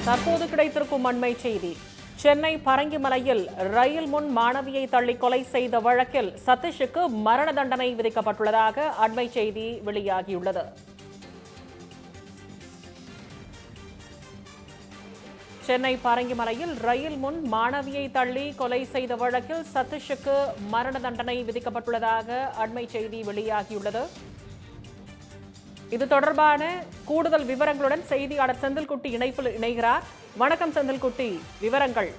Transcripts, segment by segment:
தற்போது கிடைத்திருக்கும் அண்மை செய்தி. சென்னை பரங்கிமலையில் ரயில் முன் மாணவியை தள்ளி கொலை செய்த வழக்கில் சதீஷுக்கு மரண தண்டனை விதிக்கப்பட்டுள்ளதாக அண்மை செய்தி வெளியாகியுள்ளது. சென்னை பரங்கிமலையில் ரயில் முன் மாணவியை தள்ளி கொலை செய்த வழக்கில் சதீஷுக்கு மரண தண்டனை விதிக்கப்பட்டுள்ளதாக அண்மை செய்தி வெளியாகியுள்ளது. இது தொடர்பான கூடுதல் விவரங்களுடன் செய்தியாளர் செந்தில்குட்டி இணைப்பில் இணைகிறார். வணக்கம் செந்தில்குட்டி, விவரங்கள்.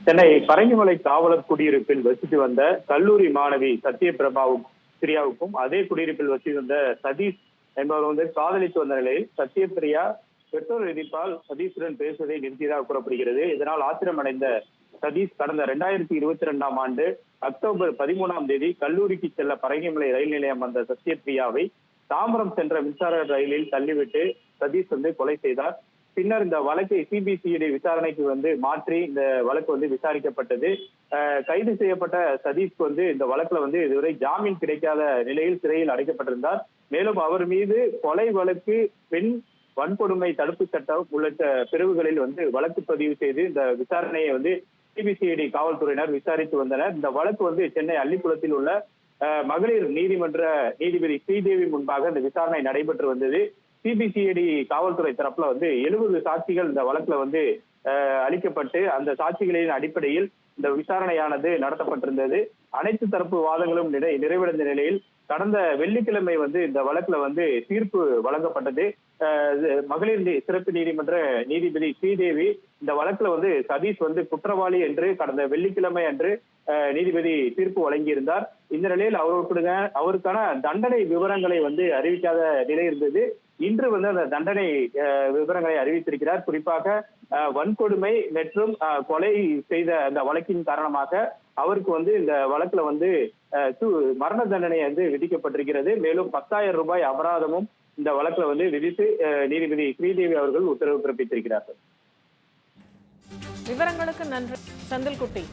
சென்னை பரங்கிமலை காவலர் குடியிருப்பில் வசித்து வந்த கல்லூரி மாணவி சத்யபிரபாவும் பிரியாவுக்கும் அதே குடியிருப்பில் வசித்து வந்த சதீஷ் என்பவர் காதலித்து வந்த நிலையில் சத்யபிரியா பெற்றோர் எதிர்ப்பால் சதீஷுடன் பேசுவதை நிறுத்தியதாக கூறப்படுகிறது. இதனால் ஆத்திரமடைந்த சதீஷ் கடந்த 2022ஆம் ஆண்டு அக்டோபர் 13ஆம் தேதி கல்லூரிக்கு செல்ல பரங்கிமலை ரயில் நிலையம் வந்த சத்யபிரியாவை தாம்பரம் சென்ற மின்சார ரயிலில் தள்ளிவிட்டு சதீஷ் கொலை செய்தார். பின்னர் இந்த வழக்கை சிபிசிஐடி விசாரணைக்கு மாற்றி இந்த வழக்கு விசாரிக்கப்பட்டது. கைது செய்யப்பட்ட சதீஷ் இந்த வழக்குல இதுவரை ஜாமீன் கிடைக்காத நிலையில் சிறையில் அடைக்கப்பட்டிருந்தார். மேலும் அவர் மீது கொலை வழக்கு, பெண் வன்கொடுமை தடுப்பு சட்டம் உள்ளிட்ட பிரிவுகளில் வழக்கு பதிவு செய்து இந்த விசாரணையை சிபிசிஐடி காவல்துறையினர் விசாரித்து வந்தனர். இந்த வழக்கு சென்னை அள்ளிக்குளத்தில் உள்ள மகளிர் நீதிமன்ற நீதிபதி ஸ்ரீதேவி முன்பாக இந்த விசாரணை நடைபெற்று வந்தது. சிபிசிஐடி காவல்துறை தரப்புல 70 சாட்சிகள் இந்த வழக்குல அளிக்கப்பட்டு அந்த சாட்சிகளின் அடிப்படையில் இந்த விசாரணையானது நடத்தப்பட்டிருந்தது. அனைத்து தரப்பு வாதங்களும் நிறைவடைந்த நிலையில் கடந்த வெள்ளிக்கிழமை இந்த வழக்குல தீர்ப்பு வழங்கப்பட்டது. மகளிர் சிறப்பு நீதிமன்ற நீதிபதி ஸ்ரீதேவி இந்த வழக்குல சதீஷ் குற்றவாளி என்று கடந்த வெள்ளிக்கிழமை அன்று நீதிபதி தீர்ப்பு வழங்கியிருந்தார். இந்த நிலையில் அவருக்கான தண்டனை விவரங்களை அறிவிக்காத நிலை இருந்தது. இன்று அந்த தண்டனை விவரங்களை அறிவித்திருக்கிறார். குறிப்பாக வன்கொடுமை மற்றும் கொலை செய்த அந்த வழக்கின் காரணமாக அவருக்கு இந்த வழக்குல மரண தண்டனை விதிக்கப்பட்டிருக்கிறது. மேலும் 10,000 ரூபாய் அபராதமும் இந்த வழக்குல விதித்து நீதிபதி ஸ்ரீதேவி அவர்கள் உத்தரவு பிறப்பித்திருக்கிறார்கள். விவரங்களுக்கு நன்றி செந்தில்குட்டி.